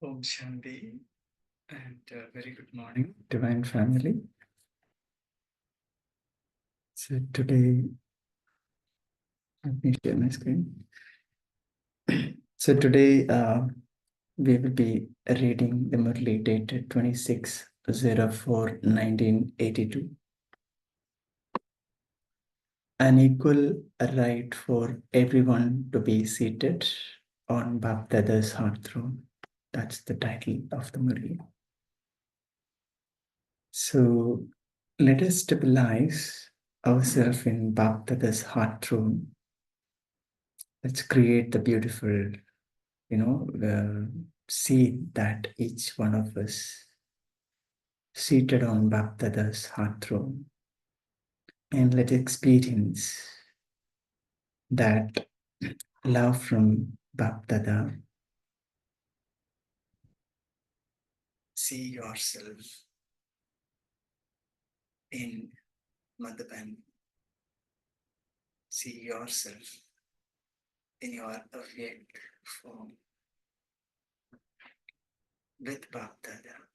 Om Shanti and very good morning, Divine Family. So today, let me share my screen. So today, we will be reading the Murli dated 26/04/1982. An equal right for everyone to be seated on BapDada's heart throne. That's the title of the Murli. So let us stabilize ourselves in BapDada's heart throne. Let's create the beautiful, seat that each one of us seated on BapDada's heart throne. And let's experience that love from BapDada. See yourself in Madhavan. See yourself in your awake form with BapDada.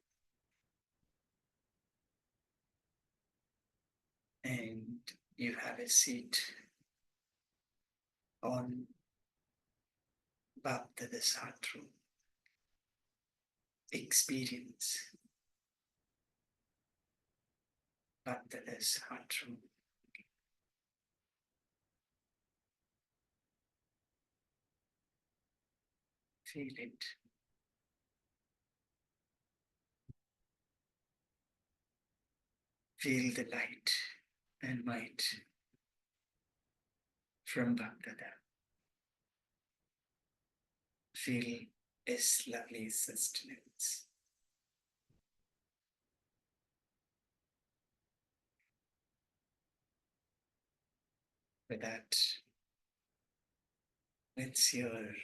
And you have a seat on BapDada's heart throne. Experience BapDada's heart throne. Feel it. Feel the light and might from BapDada. Feel His lovely sustenance. With that, let's hear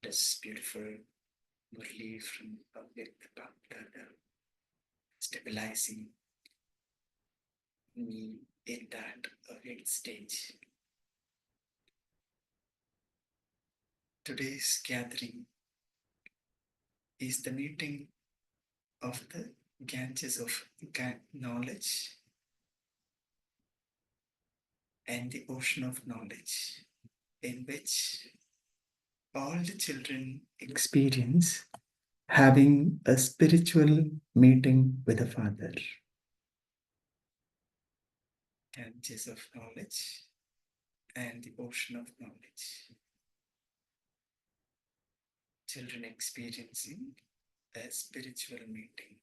this beautiful Murli from BapDada, stabilizing me in that awake stage. Today's gathering is the meeting of the Ganges of knowledge and the ocean of knowledge, in which all the children experience having a spiritual meeting with the Father. Ganges of knowledge and the ocean of knowledge. Children experiencing a spiritual meeting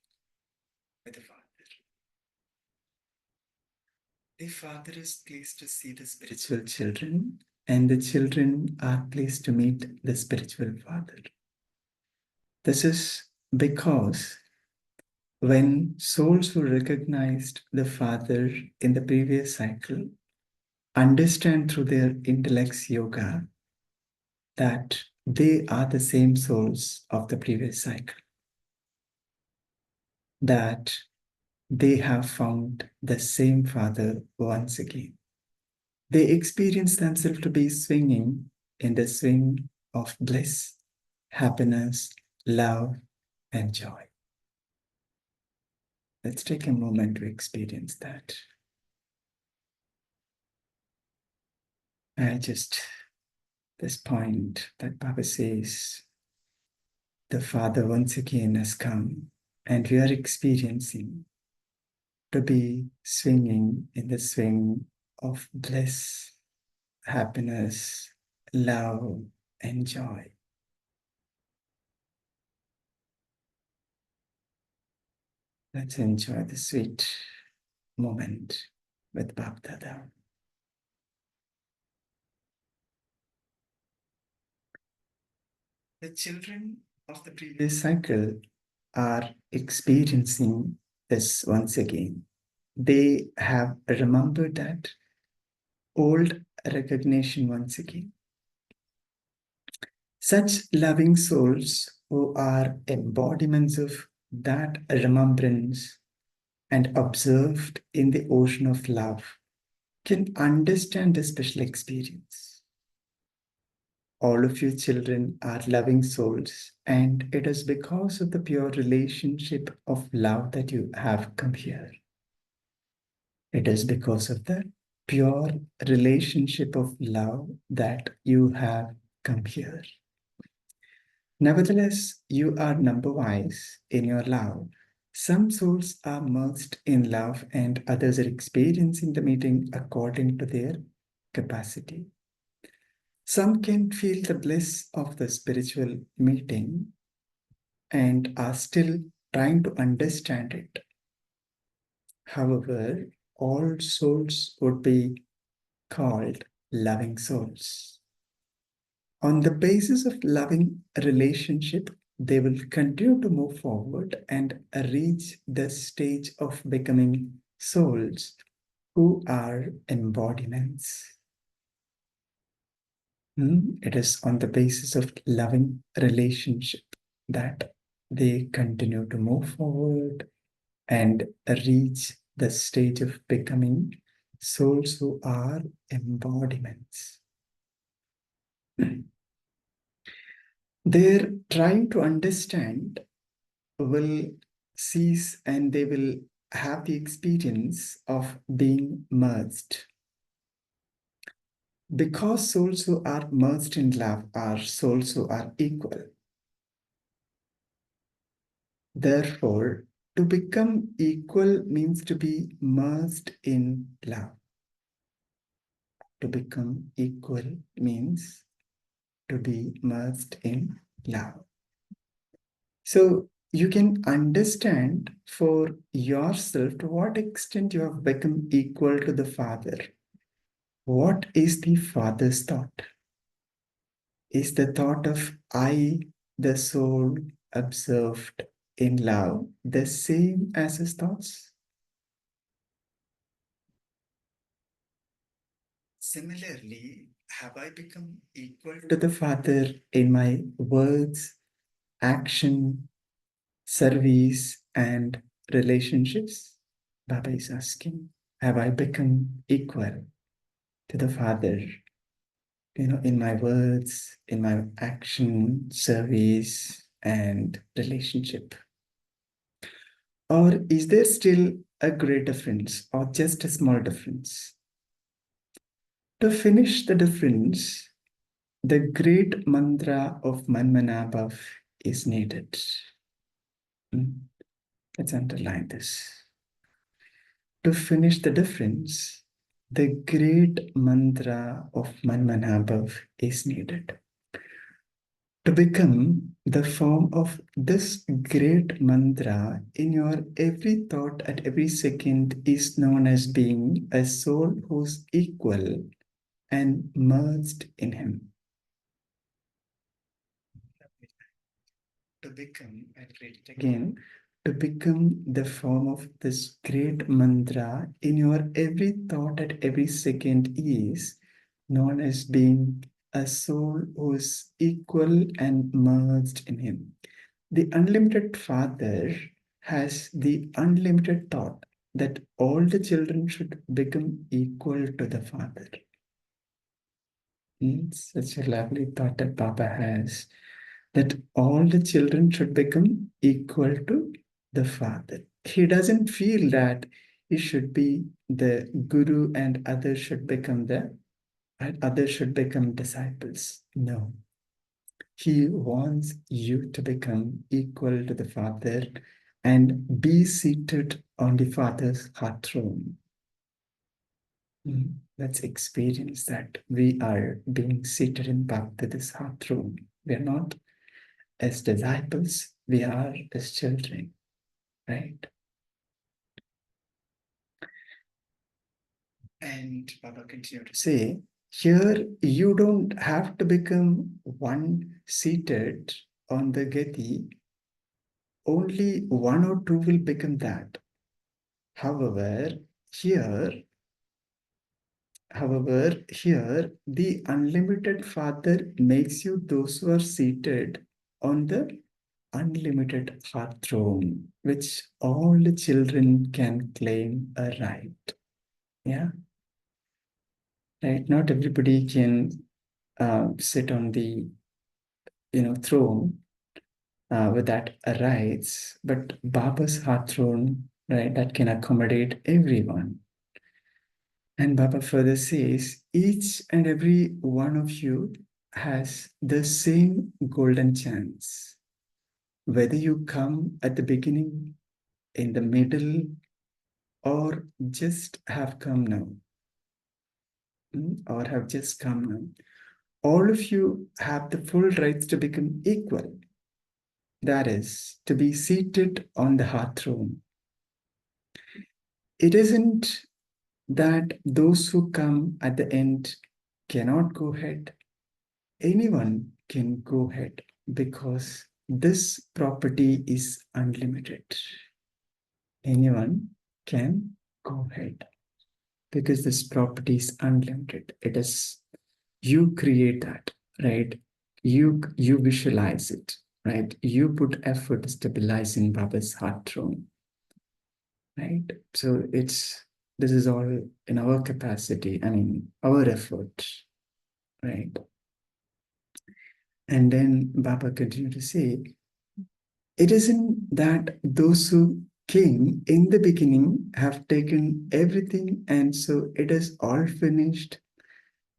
with the Father. The Father is pleased to see the spiritual children, and the children are pleased to meet the spiritual Father. This is because when souls who recognized the Father in the previous cycle understand through their intellect's yoga that they are the same souls of the previous cycle, that they have found the same Father once again. They experience themselves to be swinging in the swing of bliss, happiness, love, and joy. Let's take a moment to experience that. This point that Baba says, the Father once again has come, and we are experiencing to be swinging in the swing of bliss, happiness, love, and joy. Let's enjoy the sweet moment with BapDada. The children of the previous cycle are experiencing this once again. They have remembered that old recognition once again. Such loving souls who are embodiments of that remembrance and observed in the ocean of love can understand the special experience. all of you children are loving souls, and it is because of the pure relationship of love that you have come here. It is because of the pure relationship of love that you have come here. Nevertheless, you are number-wise in your love. Some souls are merged in love and others are experiencing the meeting according to their capacity. Some can feel the bliss of the spiritual meeting and are still trying to understand it. However, all souls would be called loving souls. On the basis of loving relationship, they will continue to move forward and reach the stage of becoming souls who are embodiments. It is on the basis of loving relationship that they continue to move forward and reach the stage of becoming souls who are embodiments. Their trying to understand will cease and they will have the experience of being merged. Because souls who are merged in love are souls who are equal. Therefore, to become equal means to be merged in love. To become equal means to be merged in love. So you can understand for yourself to what extent you have become equal to the Father. What is the Father's thought? Is the thought of I, the soul, observed in love, the same as his thoughts? Similarly, have I become equal to the Father in my words, action, service, and relationships? Baba is asking, have I become equal to the Father, in my words, in my action, service, and relationship? Or is there still a great difference or just a small difference? To finish the difference, the great mantra of Manmanabhav is needed. Let's underline this. To finish the difference, the great mantra of Manmanabhav is needed. To become the form of this great mantra in your every thought at every second is known as being a soul who's equal and merged in him. To become, I'll read it again, to become the form of this great mantra in your every thought at every second is known as being a soul who is equal and merged in him. The unlimited Father has the unlimited thought that all the children should become equal to the Father. Such a lovely thought that Baba has, that all the children should become equal to the Father. He doesn't feel that he should be the Guru and others should become disciples. No. He wants you to become equal to the Father and be seated on the Father's heart throne. Let's experience that we are being seated in BapDada's heart throne. We are not as disciples, we are as children, right? And Baba continued to say, here you don't have to become one seated on the Gati. Only one or two will become that. However, here, the unlimited Father makes you those who are seated on the unlimited heart throne, which all the children can claim a right. Yeah. Right. Not everybody can sit on the throne with that rights, but Baba's heart throne, right, that can accommodate everyone. And Baba further says, each and every one of you has the same golden chance. Whether you come at the beginning, in the middle, or just have come now, or have just come now, all of you have the full rights to become equal. That is, to be seated on the heart throne. It isn't that those who come at the end cannot go ahead. Anyone can go ahead because this property is unlimited. Anyone can go ahead because this property is unlimited. It is, you create that, right? You visualize it, right? You put effort to stabilizing Baba's heart throne, right? So this is all in our capacity, I mean, our effort, right? And then Baba continued to say, it isn't that those who came in the beginning have taken everything and so it is all finished.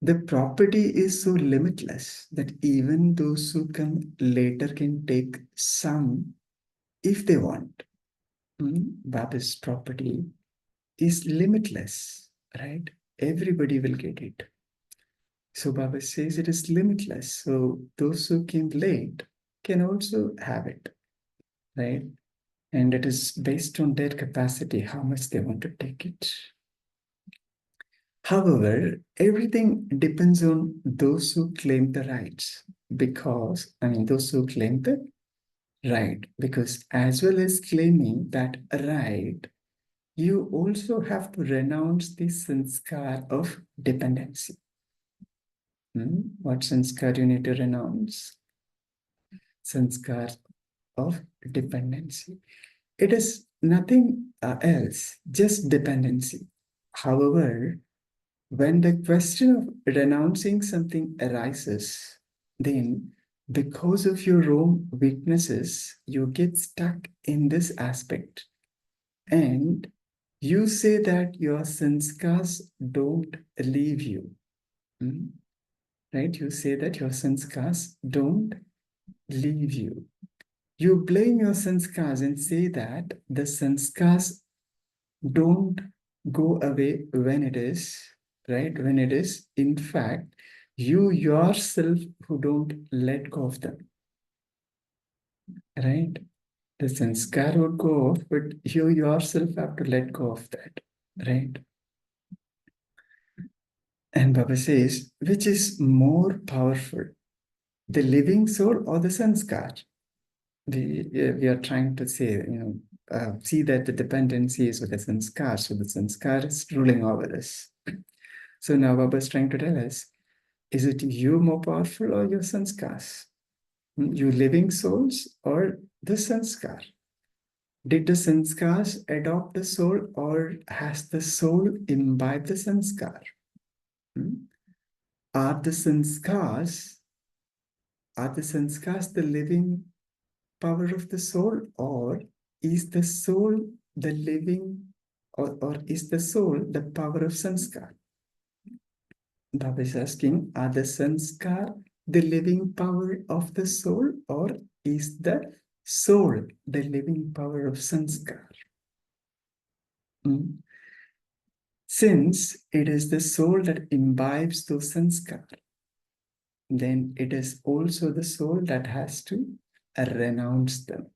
The property is so limitless that even those who come later can take some if they want. Baba's property is limitless, right? Everybody will get it. So Baba says it is limitless. So those who came late can also have it, right? And it is based on their capacity, how much they want to take it. However, everything depends on those who claim the rights, because, I mean, those who claim the right, because as well as claiming that right, you also have to renounce the sanskar of dependency. What sanskar you need to renounce? Sanskar of dependency. It is nothing else, just dependency. However, when the question of renouncing something arises, then because of your own weaknesses, you get stuck in this aspect. And you say that your sanskars don't leave you. Right? You say that your sanskars don't leave you. You blame your sanskars and say that the sanskars don't go away when it is, right? When it is, in fact, you yourself who don't let go of them, right? The sanskar would go off, but you yourself have to let go of that, right? And Baba says, which is more powerful, the living soul or the sanskar? We are trying to say, see that the dependency is with the sanskar, so the sanskar is ruling over us. So now Baba is trying to tell us, is it you more powerful or your sanskars? You living souls or the sanskar? Did the sanskars adopt the soul or has the soul imbibed the sanskar? Are the sanskars, the living power of the soul, or is the soul the living, or is the soul the power of sanskar? Baba is asking, are the sanskar the living power of the soul, or is the soul the living power of sanskar? Since it is the soul that imbibes those sanskar, then it is also the soul that has to renounce them.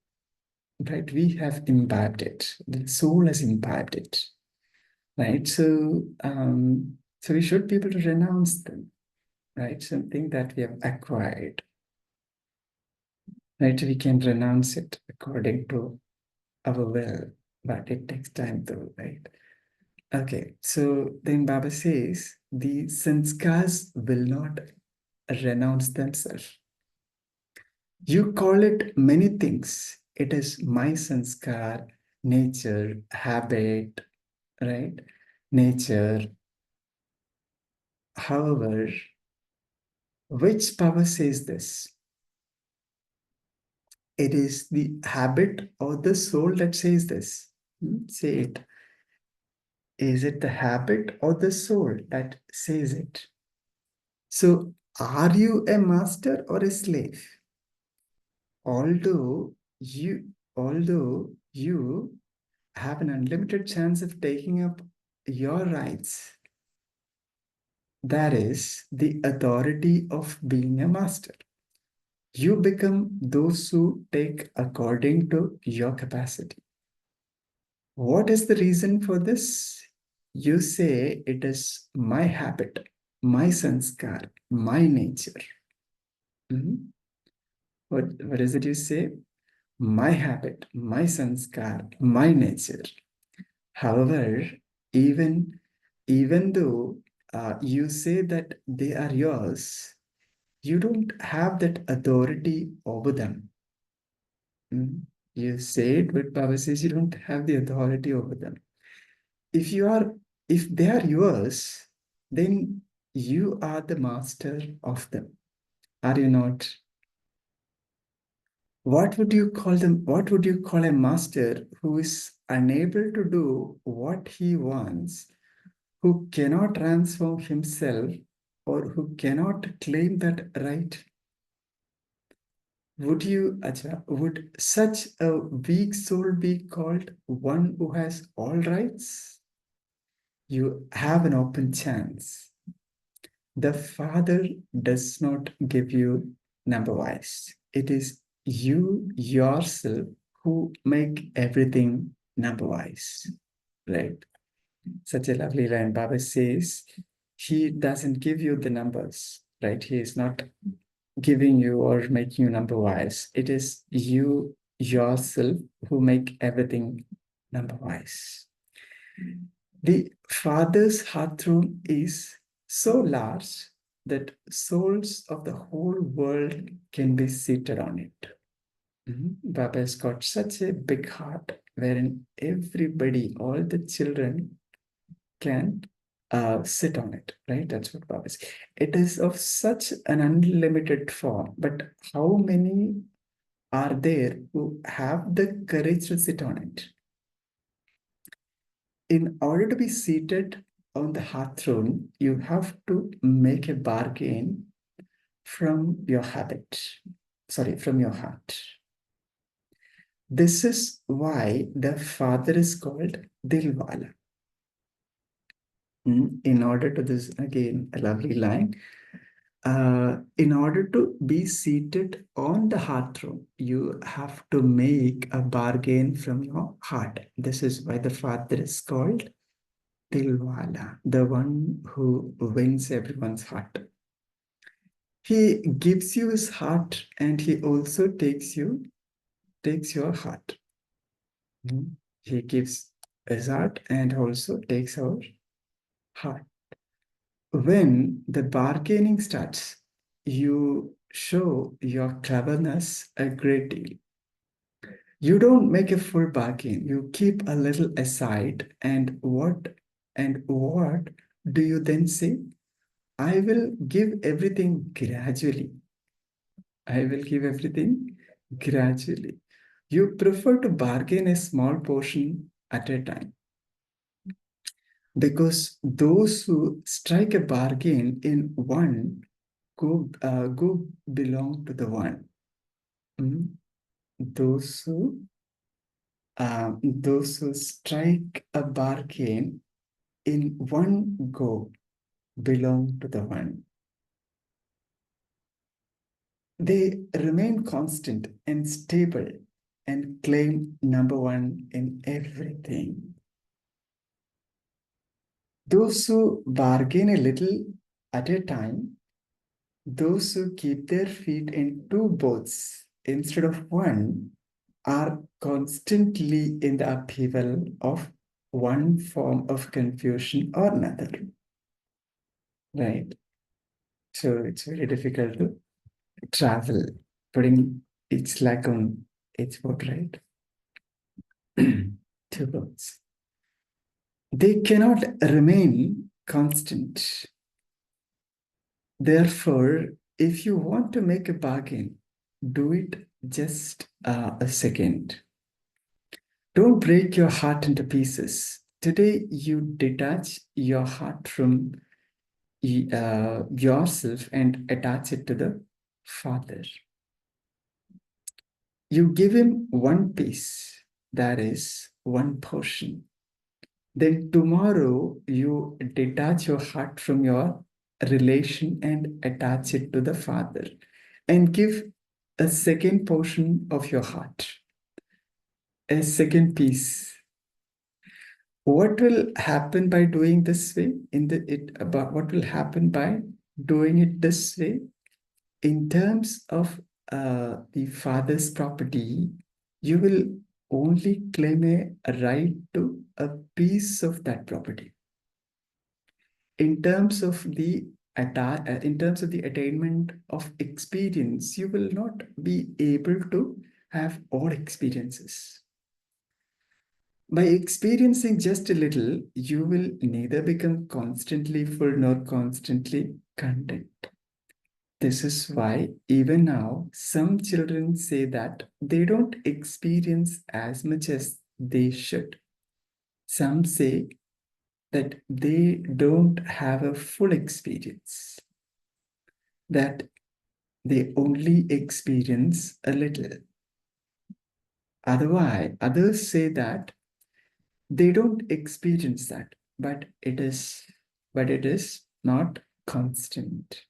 Right? We have imbibed it. The soul has imbibed it. Right? So, so we should be able to renounce them. Right? Something that we have acquired. Right? We can renounce it according to our will, but it takes time though, right? Okay, so then Baba says the sanskars will not renounce themselves. You call it many things. It is my sanskar, nature, habit, right? Nature. However, Which power says this? It is the habit or the soul that says this. Say it. Is it the habit or the soul that says it? So, are you a master or a slave? Although you have an unlimited chance of taking up your rights, that is the authority of being a master. You become those who take according to your capacity. What is the reason for this? You say it is my habit, my sanskar, my nature. Mhm. What is it you say? My habit, my sanskar, my nature. However, even, even though you say that they are yours, you don't have that authority over them. You say it, but Baba says you don't have the authority over them. If you are, if they are yours, then you are the master of them. Are you not? What would you call them? What would you call a master who is unable to do what he wants, who cannot transform himself, or who cannot claim that right? Would you, Acha, would such a weak soul be called one who has all rights? You have an open chance. The Father does not give you number wise. It is you yourself who make everything number wise. Right? Such a lovely line. Baba says, he doesn't give you the numbers, right? He is not giving you or making you number wise. It is you yourself who make everything number wise. The Father's heart throne is so large that souls of the whole world can be seated on it. Baba has got such a big heart wherein everybody, all the children can sit on it, right? That's what Baba is. It is of such an unlimited form, but how many are there who have the courage to sit on it? In order to be seated on the heart throne, you have to make a bargain from your habit, from your heart. This is why the Father is called Dilwala. In order to this, again, a lovely line. In order to be seated on the heart throne, you have to make a bargain from your heart. This is why the Father is called Dilwala, the one who wins everyone's heart. He gives you his heart and he also takes your heart. He gives his heart and also takes our heart. When the bargaining starts, you show your cleverness a great deal. You don't make a full bargain. You keep a little aside. And what do you then say? I will give everything gradually. I will give everything gradually. You prefer to bargain a small portion at a time. Because those who strike a bargain in one go belong to the one. Those who strike a bargain in one go belong to the one. They remain constant and stable and claim number one in everything. Those who bargain a little at a time, those who keep their feet in two boats instead of one, are constantly in the upheaval of one form of confusion or another. Right? So it's very difficult to travel, putting its leg on its boat, right? Two boats. They cannot remain constant. Therefore, if you want to make a bargain, do it just a second. Don't break your heart into pieces. Today, you detach your heart from yourself and attach it to the Father. You give him one piece, that is one portion. Then tomorrow you detach your heart from your relation and attach it to the Father and give a second portion of your heart, a second piece. What will happen by doing this way? About what will happen by doing it this way? In terms of the father's property, you will only claim a right to a piece of that property. In terms of the in terms of the attainment of experience, you will not be able to have all experiences. By experiencing just a little, you will neither become constantly full nor constantly content. This is why even now some children say that they don't experience as much as they should. Some say that they don't have a full experience, that they only experience a little. Otherwise, others say that they don't experience that, but it is not constant.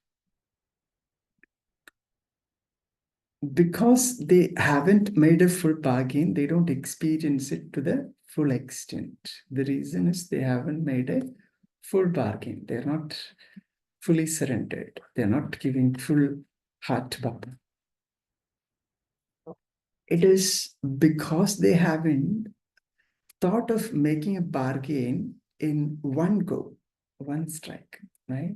Because they haven't made a full bargain, they don't experience it to the full extent. The reason is they haven't made a full bargain. They're not fully surrendered. They're not giving full heart to Baba. It is because they haven't thought of making a bargain in one go, one strike, right?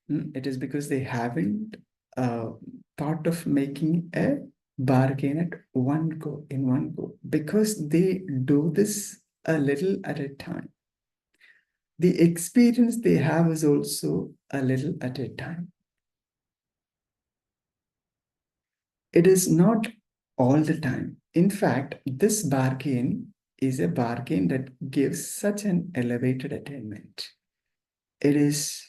It is because they haven't uh, thought of making a bargain at one go, in one go, because they do this a little at a time. The experience they have is also a little at a time. It is not all the time. In fact, this bargain is a bargain that gives such an elevated attainment. It is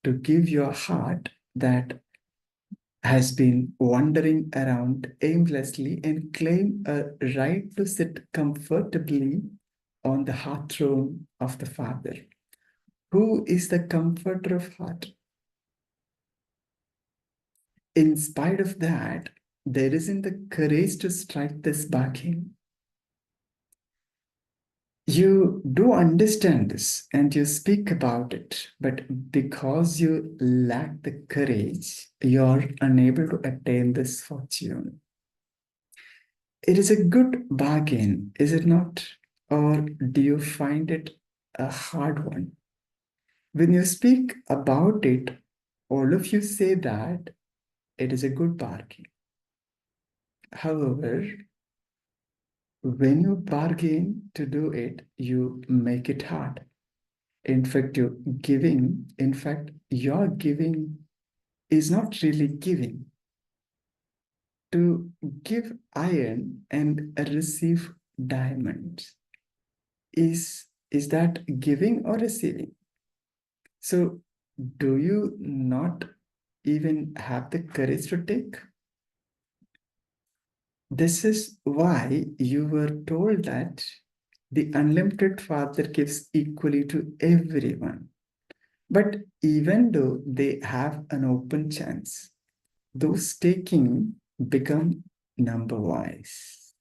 to give your heart that has been wandering around aimlessly and claim a right to sit comfortably on the heart throne of the Father. Who is the comforter of heart? In spite of that, there isn't the courage to strike this bargain. You do understand this and you speak about it, but because you lack the courage, you're unable to attain this fortune. It is a good bargain, is it not? Or do you find it a hard one? When you speak about it, all of you say that it is a good bargain. However, when you bargain to do it, you make it hard. In fact, your giving is not really giving. To give iron and receive diamonds, is that giving or receiving? So, do you not even have the courage to take? This is why you were told that the unlimited Father gives equally to everyone. But even though they have an open chance, those taking become number wise.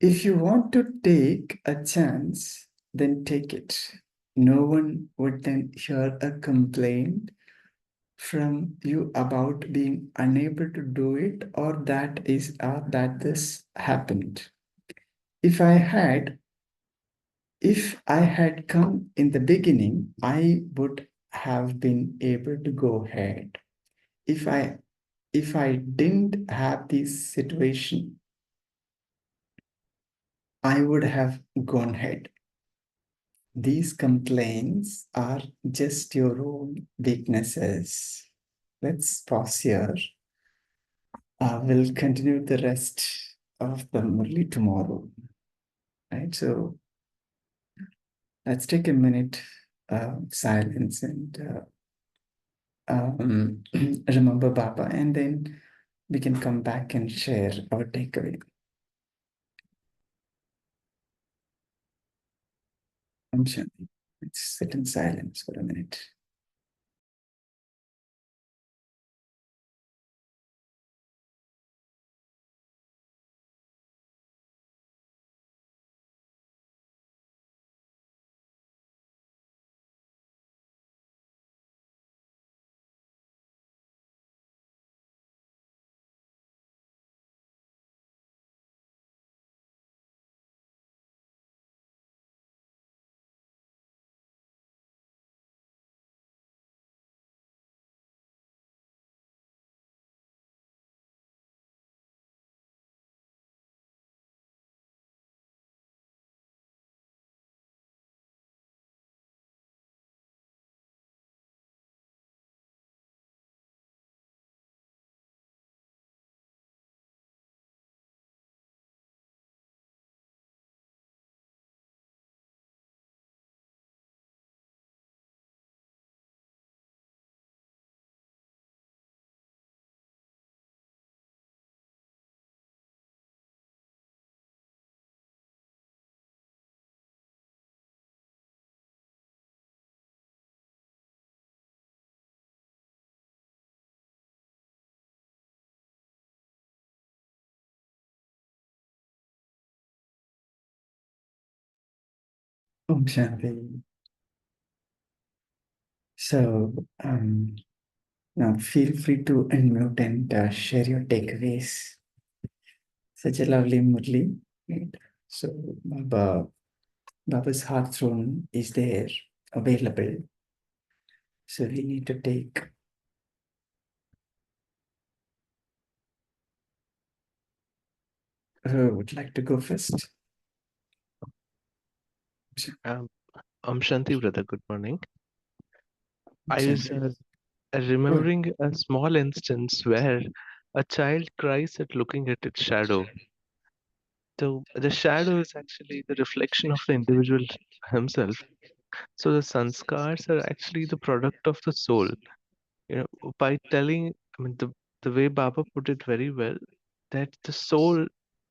If you want to take a chance, then take it. No one would then hear a complaint from you about being unable to do it or that this happened. If I had come in the beginning, I would have been able to go ahead. If I didn't have this situation, I would have gone ahead. These complaints are just your own weaknesses. let's pause here. We'll continue the rest of the Murli tomorrow. Right? So let's take a minute silence and remember Baba, and then we can come back and share our takeaway. Om Shanti. Let's sit in silence for a minute. Om Shanti. So now feel free to unmute and share your takeaways. Such a lovely Murli. Right? So Baba's heart throne is there, available. So we need to take. Who would like to go first? Shanti, brother, good morning. I was Shanti. remembering a small instance where a child cries at looking at its shadow. So the shadow is actually the reflection of the individual himself. So the sanskars are actually the product of the soul. You know, by telling, I mean, the way Baba put it very well, that the soul,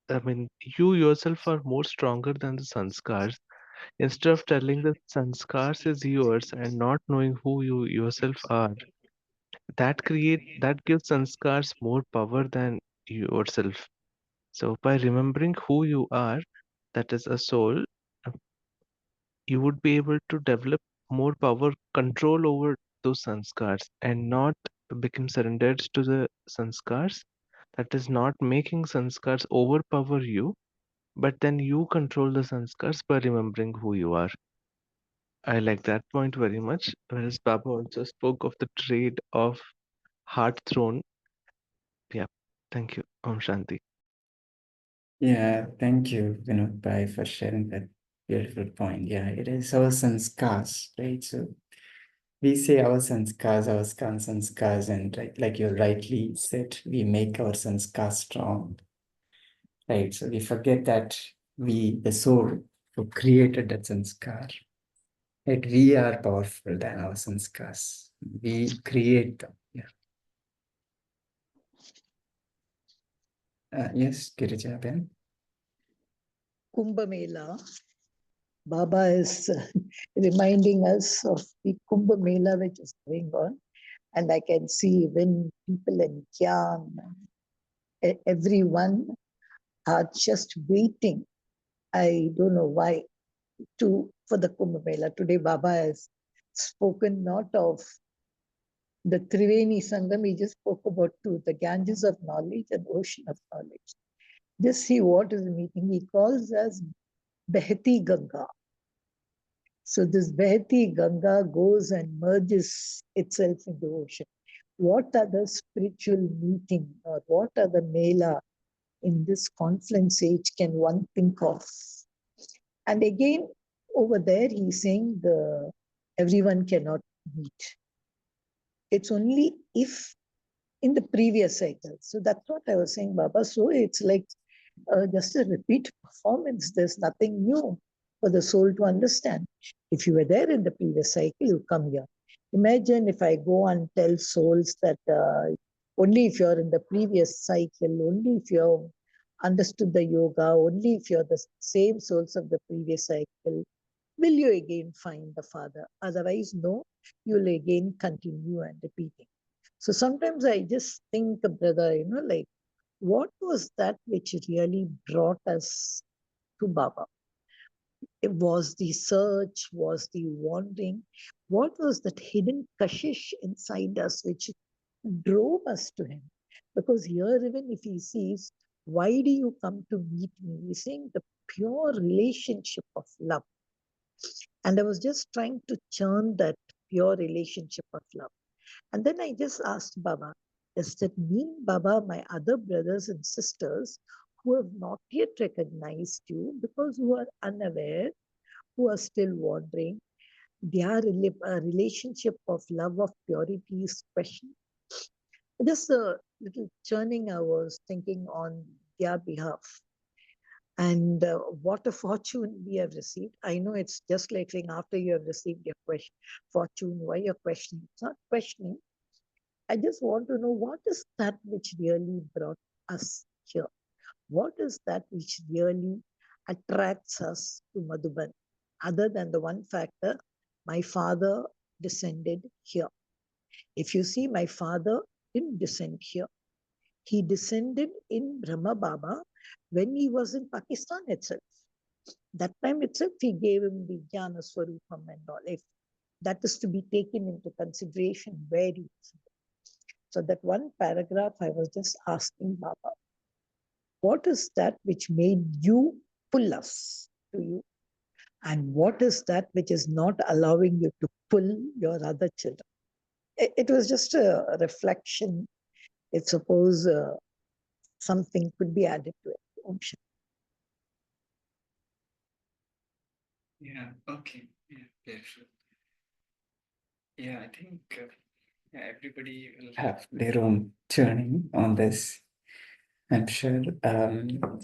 I mean, you yourself are more stronger than the sanskars. Instead of telling the sanskars is yours and not knowing who you yourself are, that gives sanskars more power than yourself. So by remembering who you are, that is a soul, you would be able to develop more power, control over those sanskars and not become surrendered to the sanskars. That is not making sanskars overpower you, but then you control the sanskars by remembering who you are. I like that point very much. Whereas Baba also spoke of the trade of heart throne. Yeah, thank you. Om Shanti. Yeah, thank you, Vinod Bhai, for sharing that beautiful point. Yeah, it is our sanskars, right? So we say our sanskars, and right, like you rightly said, we make our sanskars strong, right? So we forget that we, the soul, who created that sanskar, right? We are powerful than our sanskars. We create them. Yeah. Yes, Girija Ben. Kumbh Mela. Baba is reminding us of the Kumbh Mela which is going on. And I can see when people in Kyan, everyone are just waiting. I don't know why, for the Kumbh Mela. Today Baba has spoken not of the Triveni Sangam, he just spoke about two, the Ganges of knowledge and ocean of knowledge. Just see what is the meeting. He calls us Behti Ganga. So this Behti Ganga goes and merges itself in the ocean. What are the spiritual meeting or what are the mela in this confluence age can one think of? And again, over there, he's saying everyone cannot meet. It's only if in the previous cycle. So that's what I was saying, Baba. So it's like just a repeat performance. There's nothing new for the soul to understand. If you were there in the previous cycle, you come here. Imagine if I go and tell souls that only if you're in the previous cycle, only if you've understood the yoga, only if you're the same souls of the previous cycle, will you again find the Father. Otherwise, no, you'll again continue and repeating. So sometimes I just think, brother, like, what was that which really brought us to Baba? It was the search, was the wandering. What was that hidden kashish inside us which drove us to him? Because here, even if he sees, why do you come to meet me? He's saying the pure relationship of love. And I was just trying to churn that pure relationship of love. And then I just asked Baba, does that mean, Baba, my other brothers and sisters who have not yet recognized you because who are unaware, who are still wandering, their relationship of love, of purity is questioned? Just a little churning I was thinking on their behalf. And what a fortune we have received. I know it's just like saying after you have received your fortune, why you're questioning. It's not questioning. I just want to know what is that which really brought us here? What is that which really attracts us to Madhuban? Other than the one factor, my father descended here. If you see, my father didn't descend here. He descended in Brahma Baba when he was in Pakistan itself. That time itself, he gave him the Jnana Swarupam and all. If that is to be taken into consideration, very. So that one paragraph, I was just asking Baba, what is that which made you pull us to you? And what is that which is not allowing you to pull your other children? It was just a reflection. It's suppose something could be added to it. Om Shanti. Yeah, okay. Yeah, beautiful. Yeah, I think everybody will have their own journey on this. I'm sure.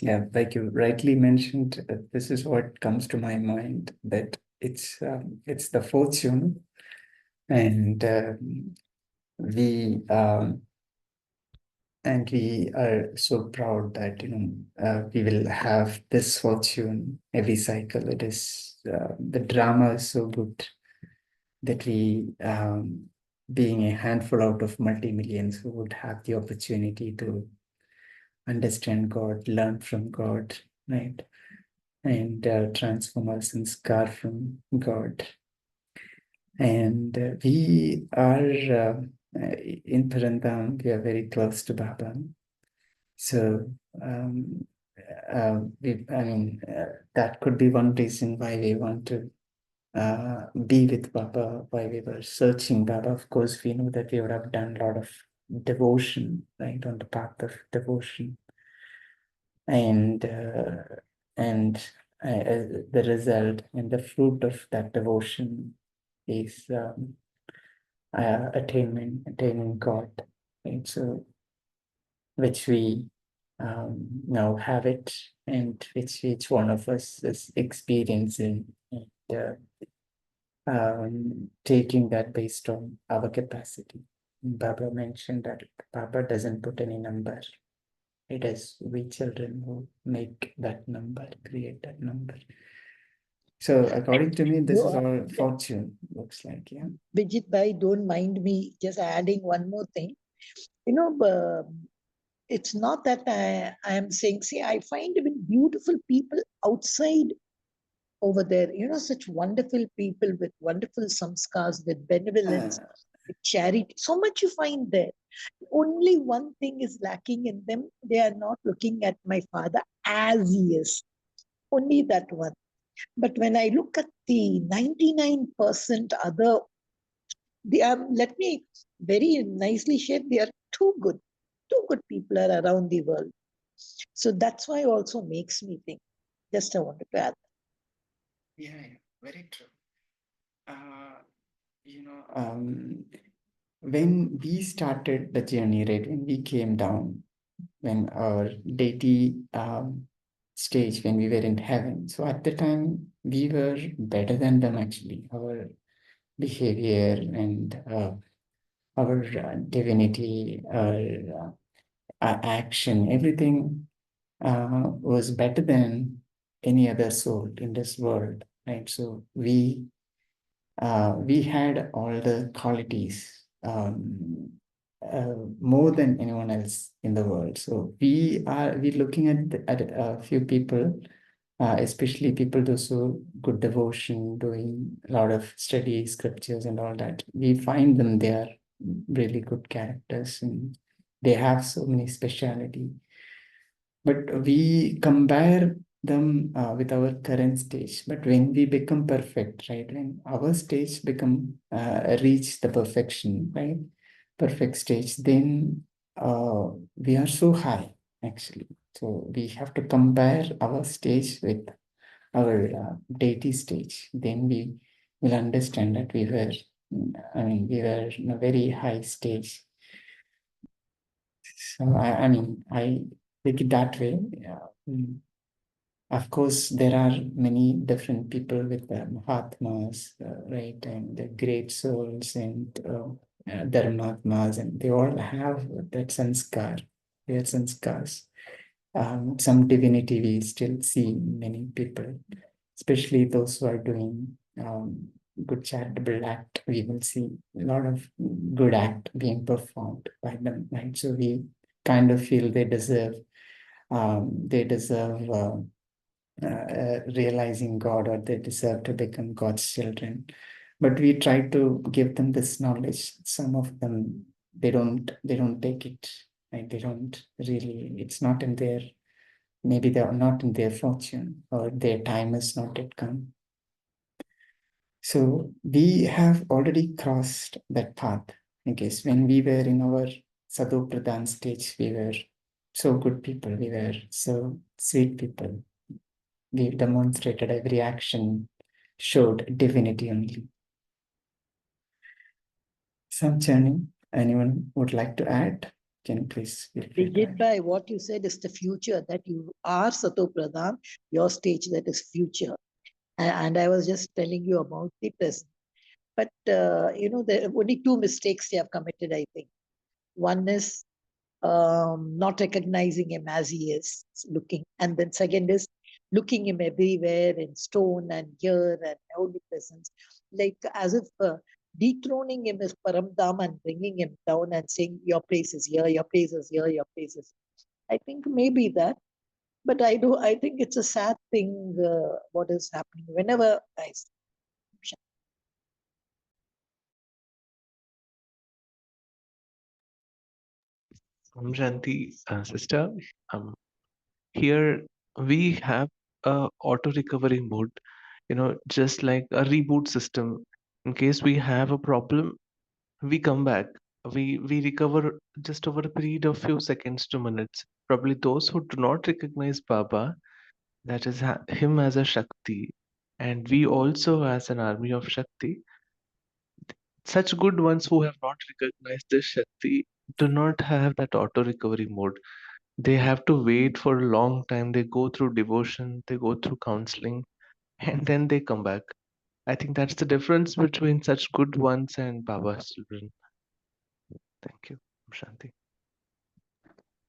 Yeah, like you rightly mentioned, this is what comes to my mind, that it's the fortune, and we are so proud that we will have this fortune every cycle. It is the drama is so good that we, being a handful out of multi-millions who would have the opportunity to understand God, learn from God, right? And transform our sanskar from God. And we are in Parandam, we are very close to Baba. So, that could be one reason why we want to be with Baba, why we were searching Baba. Of course, we know that we would have done a lot of devotion, right, on the path of devotion. And the result and the fruit of that devotion is attaining God, right? So, which we now have it, and which each one of us is experiencing, and taking that based on our capacity. Baba mentioned that Baba doesn't put any number. It is we children who make that number, create that number. So according to me, this is our fortune, looks like, yeah. Vijit Bhai, don't mind me just adding one more thing. It's not that I am saying, see, I find even beautiful people outside over there, such wonderful people with wonderful samskars, with benevolence, with charity. So much you find there. Only one thing is lacking in them. They are not looking at my father as he is. Only that one. But when I look at the 99% other, they are, let me very nicely share, they are too good. Too good people are around the world. So that's why also makes me think. Just I wanted to add. Yeah, very true. when we started the journey, right, when we came down, when our deity stage, when we were in heaven, so at the time we were better than them actually. Our behavior and our divinity, our action, everything was better than any other soul in this world, right? So we had all the qualities more than anyone else in the world. So we looking at a few people, especially people those who good devotion, doing a lot of study scriptures and all that. We find them, they are really good characters and they have so many speciality. But we compare them with our current stage. But when we become perfect, right, when our stage become reach the perfection, right, perfect stage, then we are so high actually. So we have to compare our stage with our deity stage. Then we will understand that we were, I mean, we were in a very high stage. So I mean, I take it that way. Yeah. Of course, there are many different people with Mahatmas, right, and the great souls and Dharmatmas, and they all have that sanskar, their sanskars. Some divinity we still see in many people, especially those who are doing good charitable act. We will see a lot of good act being performed by them, right? So we kind of feel they deserve realizing God, or they deserve to become God's children. But we try to give them this knowledge. Some of them they don't take it, right? They don't really. It's not in their, maybe they are not in their fortune, or their time has not yet come. So we have already crossed that path. I guess when we were in our Sadhu Pradhan stage, we were so good people. We were so sweet people. We demonstrated every action showed divinity only. Some churning, anyone would like to add? Can you please feel free to add? By what you said is the future, that you are Sato Pradhan, your stage that is future. And I was just telling you about the present. But, there are only two mistakes they have committed, I think. One is not recognizing him as he is looking. And then second is looking him everywhere in stone and here and holy presence, like as if dethroning him as Paramdam and bringing him down and saying, your place is here, your place is here, your place is. I think maybe that. But I think it's a sad thing what is happening whenever I Shanti, sister, here we have a auto recovery mode, just like a reboot system. In case we have a problem, we come back. We recover just over a period of few seconds to minutes. Probably those who do not recognize Baba, that is him as a Shakti, and we also as an army of Shakti, such good ones who have not recognized this Shakti do not have that auto recovery mode. They have to wait for a long time. They go through devotion, they go through counseling, and then they come back. I think that's the difference between such good ones and Baba's children. Thank you. Shanti.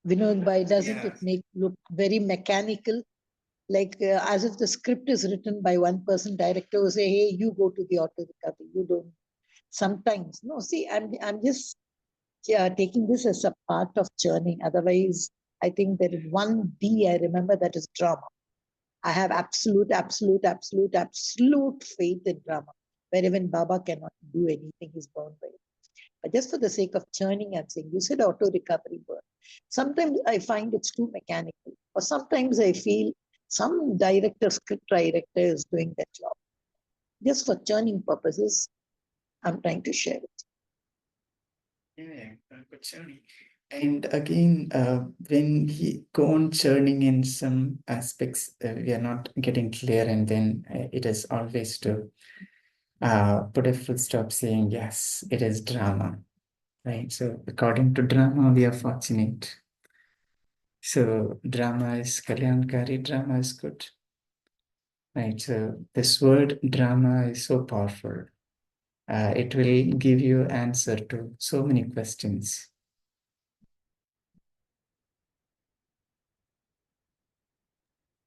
Vinod Bhai, doesn't it make look very mechanical? Like as if the script is written by one person, director will say, hey, you go to the auto recovery, you don't. Sometimes, no, see, I'm just taking this as a part of churning. Otherwise, I think there is one D I remember, that is drama. I have absolute faith in drama, where even Baba cannot do anything, he's bound by it. But just for the sake of churning and saying, you said auto recovery word. Sometimes I find it's too mechanical, or sometimes I feel some director, script director is doing that job. Just for churning purposes, I'm trying to share it. Yeah, good churning. And again, when he go on churning in some aspects, we are not getting clear, and then it is always to put a full stop saying, yes, it is drama. right? So according to drama, we are fortunate. So drama is Kalyankari, drama is good, right? So this word drama is so powerful. It will give you answer to so many questions.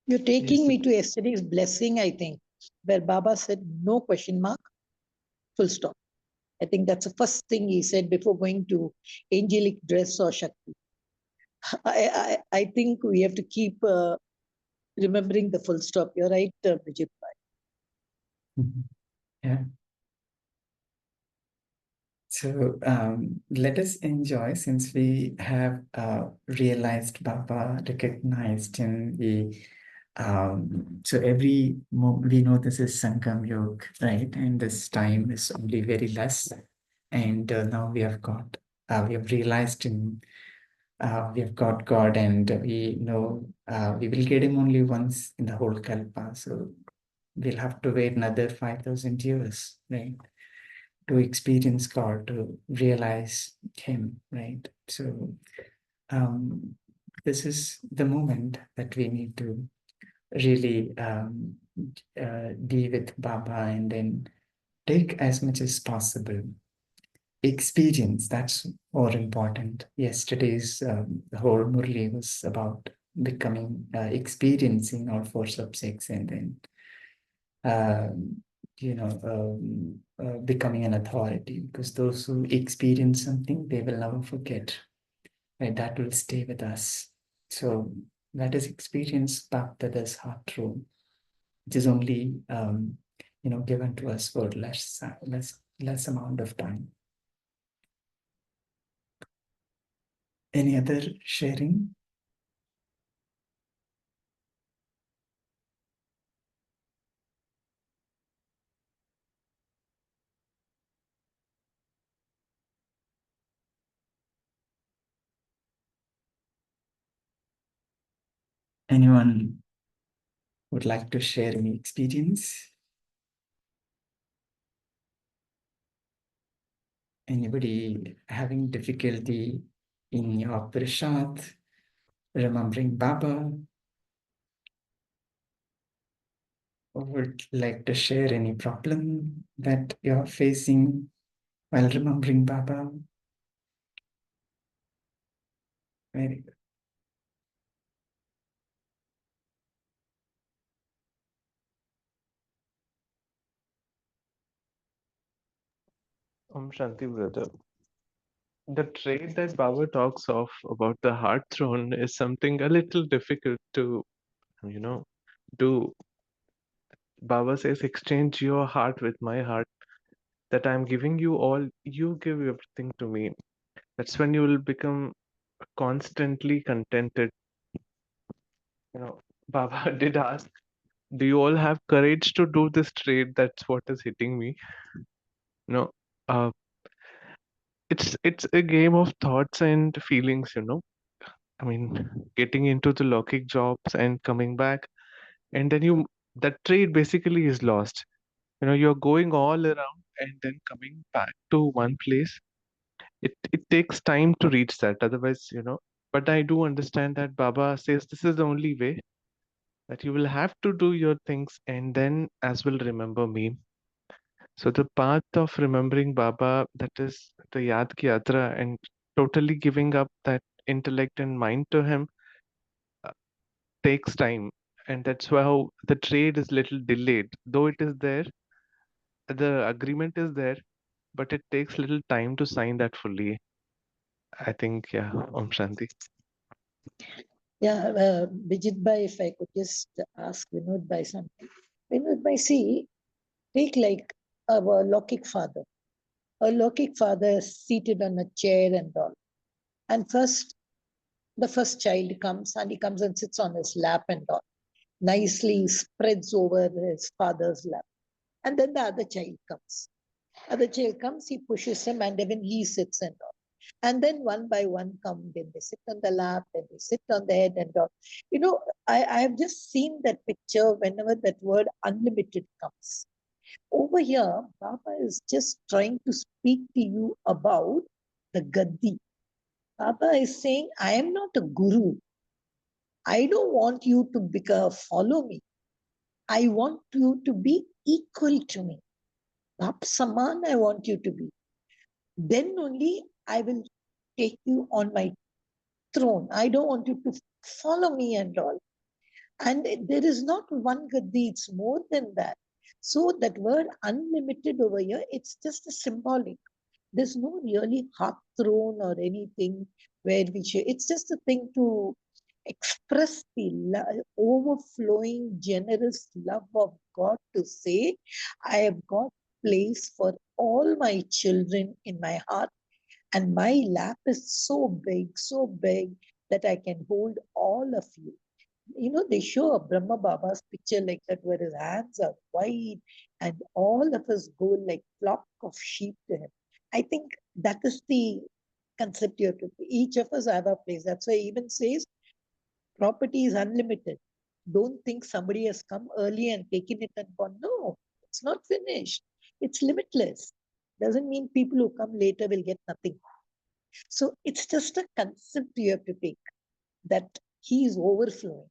You're taking Yes. me to yesterday's blessing, I think, where Baba said, no question mark, full stop. I think that's the first thing he said before going to angelic dress or Shakti. I think we have to keep remembering the full stop. You're right, Vijay. Yeah. So let us enjoy, since we have realized Baba, recognized him. So we know this is Sangam Yoga, right? And this time is only very less. And now we have realized him. We have got God, and we know we will get him only once in the whole Kalpa. So we'll have to wait another 5,000 years, right? To experience God, to realize Him, right? So this is the moment that we need to really be with Baba, and then take as much as possible experience. That's more important. Yesterday's the whole Murli was about becoming, experiencing all four subjects, and then um, becoming an authority, because those who experience something, they will never forget, right? That will stay with us. So let us experience BapDada's heart room, which is only given to us for less amount of time. Any other sharing? Anyone would like to share any experience? Anybody having difficulty in your prasad, remembering Baba, or would like to share any problem that you're facing while remembering Baba? Very good. Shanti brother. The trait that Baba talks of about the heart throne is something a little difficult to, you know, do. Baba says, exchange your heart with my heart, that I'm giving you all, you give everything to me. That's when you will become constantly contented. Baba did ask, do you all have courage to do this trade? That's what is hitting me. You know, uh, it's a game of thoughts and feelings. I mean, getting into the Lokik jobs and coming back, and then that trade basically is lost. You're going all around and then coming back to one place. It takes time to reach that. Otherwise. But I do understand that Baba says this is the only way, that you will have to do your things and then as well remember me. So the path of remembering Baba, that is the Yad Ki Yatra, and totally giving up that intellect and mind to him, uh, takes time. And that's how the trade is little delayed. Though it is there, the agreement is there, but it takes little time to sign that fully. I think, yeah, Om Shanti. Yeah, Vijit Bhai, if I could just ask Vinod Bhai something. Vinod Bhai, see, take like our Lokik father. A Lokik father is seated on a chair and all. And the first child comes and he comes and sits on his lap and all. Nicely spreads over his father's lap. And then the other child comes. Other child comes, he pushes him, and even he sits and all. And then one by one come, then they sit on the lap, then they sit on the head and all. I have just seen that picture whenever that word unlimited comes. Over here, Baba is just trying to speak to you about the Gaddi. Baba is saying, I am not a guru. I don't want you to follow me. I want you to be equal to me. Bap Saman, I want you to be. Then only I will take you on my throne. I don't want you to follow me and all. And there is not one Gaddi, it's more than that. So that word unlimited over here, it's just a symbolic. There's no really heart throne or anything where we should, it's just a thing to express the overflowing, generous love of God to say, I have got place for all my children in my heart, and my lap is so big that I can hold all of you. You know, they show a Brahma Baba's picture like that, where his hands are wide and all of us go like flock of sheep to him. I think that is the concept you have to, each of us have a place. That's why he even says property is unlimited. Don't think somebody has come early and taken it and gone. No, it's not finished. It's limitless. Doesn't mean people who come later will get nothing. So it's just a concept you have to take, that he is overflowing.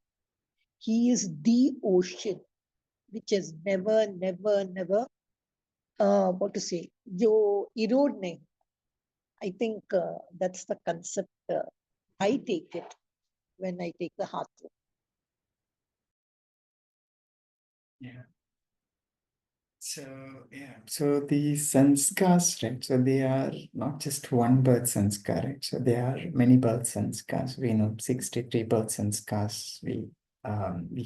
He is the ocean, which has never, what to say, jo erode nahi. I think that's the concept I take it when I take the heart. Yeah. So the sanskars, right? So they are not just one birth sanskar, right? So there are many birth sanskars. We know 63 birth sanskars we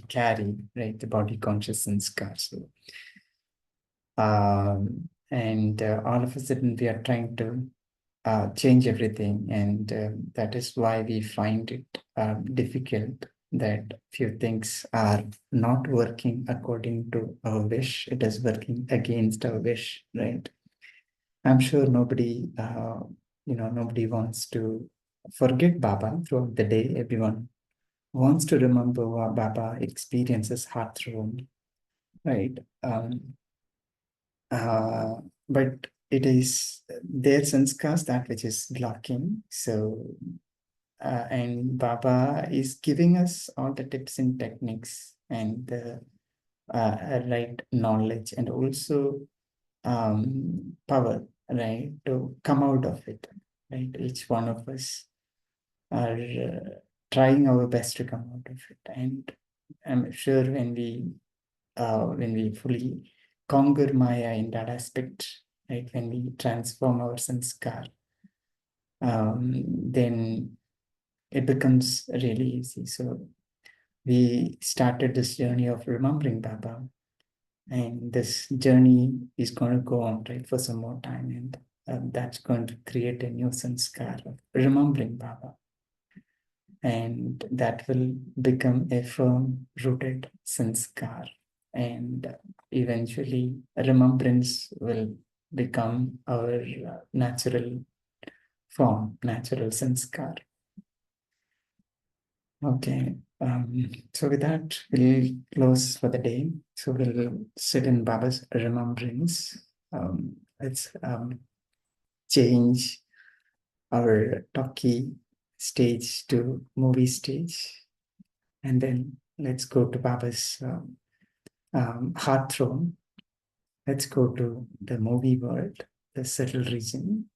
carry, right? The body conscious sanskar. So, and all of a sudden we are trying to change everything, and that is why we find it difficult that few things are not working according to our wish. It is working against our wish, right? I'm sure nobody, nobody wants to forget Baba throughout the day. Everyone wants to remember what Baba experiences heart through, right? But it is their sanskars that which is blocking. So, and Baba is giving us all the tips and techniques and the right knowledge, and also power, right, to come out of it, right? Each one of us are trying our best to come out of it, and I'm sure when we fully conquer Maya in that aspect, right, when we transform our sanskar, then it becomes really easy. So we started this journey of remembering Baba, and this journey is going to go on, right, for some more time, and that's going to create a new sanskar of remembering Baba, and that will become a firm rooted sanskar, and eventually remembrance will become our natural form, natural sanskar. Okay, so with that, we'll close for the day. So we'll sit in Baba's remembrance. Let's change our talkie stage to movie stage. And then let's go to Baba's heart throne. Let's go to the movie world, the subtle region.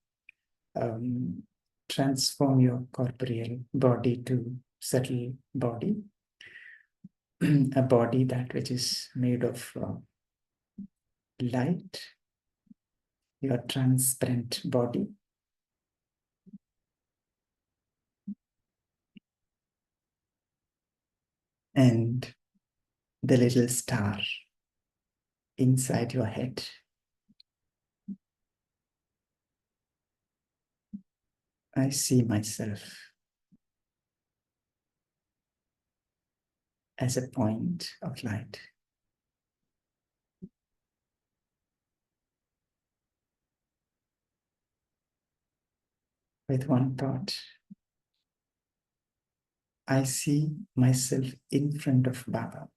Transform your corporeal body to subtle body, a body that which is made of light, your transparent body. And the little star inside your head. I see myself as a point of light. With one thought, I see myself in front of Baba,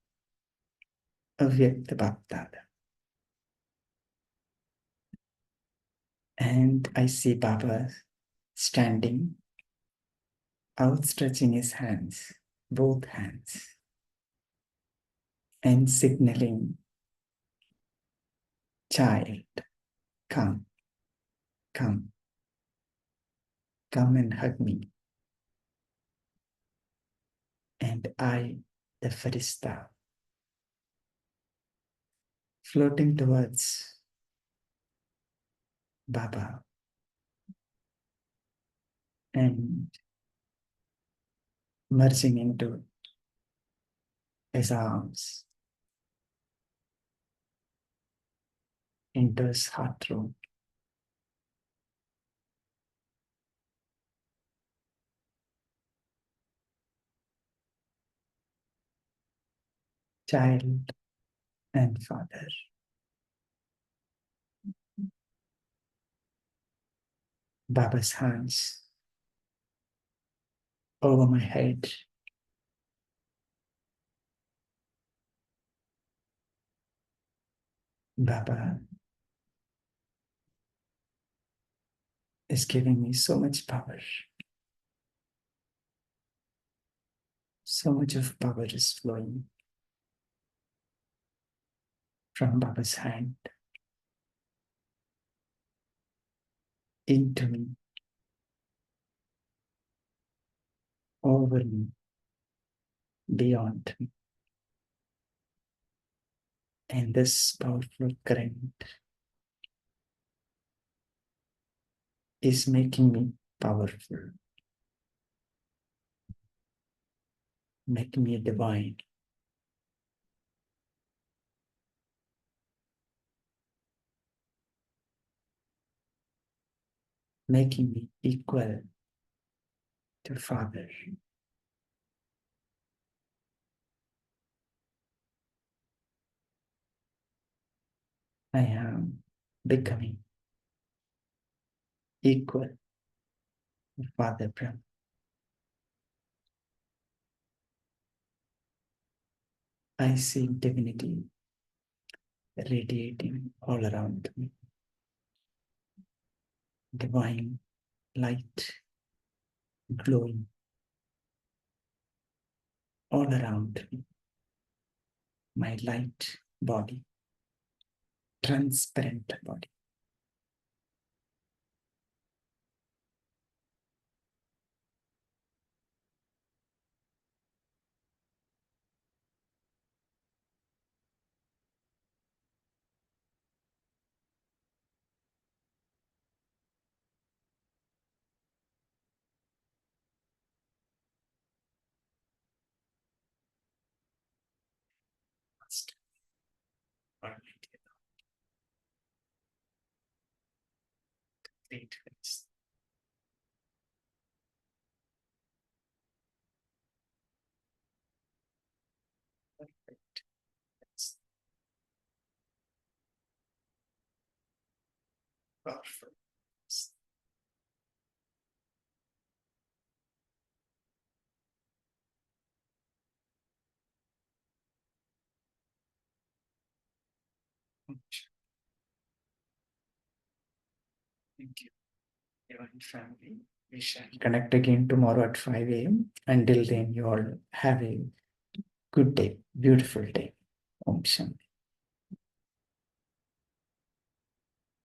Avyakta BapDada. And I see Baba standing, outstretching his hands, both hands, and signaling, child, come, come, come and hug me. And I, the Farishta, floating towards Baba and merging into his arms, into his heart room. Child and father. Baba's hands over my head. Baba is giving me so much power. So much of power is flowing from Baba's hand into me, over me, beyond me. And this powerful current is making me powerful, making me divine, making me equal to Father. I am becoming equal to Father Brahma. I see divinity radiating all around me. Divine light glowing all around me. My light body, transparent body. Murli Title. Great face. Perfect. That's powerful. Thank you, divine family. We shall connect again tomorrow at 5 a.m. Until then, you all have a good day, beautiful day. Om Shanti.